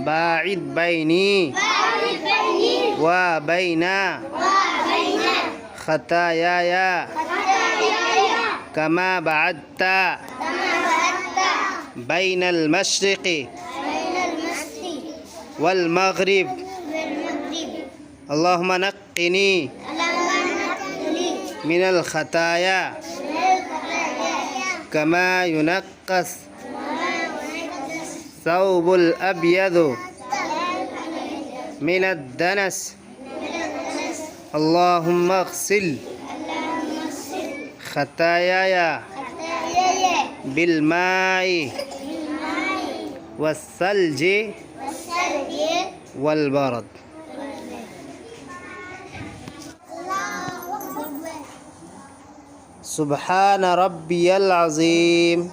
باعد بيني وبين خطاياي كما بعدت بين المشرق والمغرب اللهم نقني من الخطايا كما ينقى الثوب الأبيض من الدنس اللهم اغسل خطاياي بالماء والثلج والبرد. سبحان ربي العظيم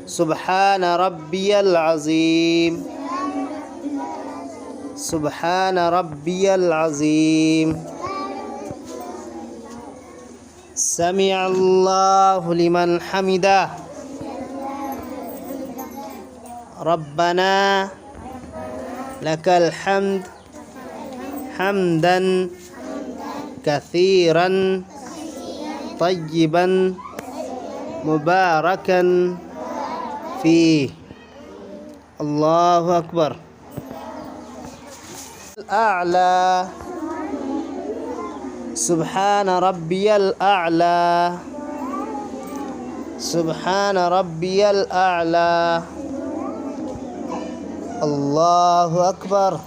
سبحان ربي العظيم سبحان ربي العظيم. سمع الله لمن حمده ربنا لك الحمد حمدا كثيرا طيبا مباركا فيه. الله أكبر. الأعلى سبحان ربي الأعلى سبحان ربي الأعلى. الله أكبر.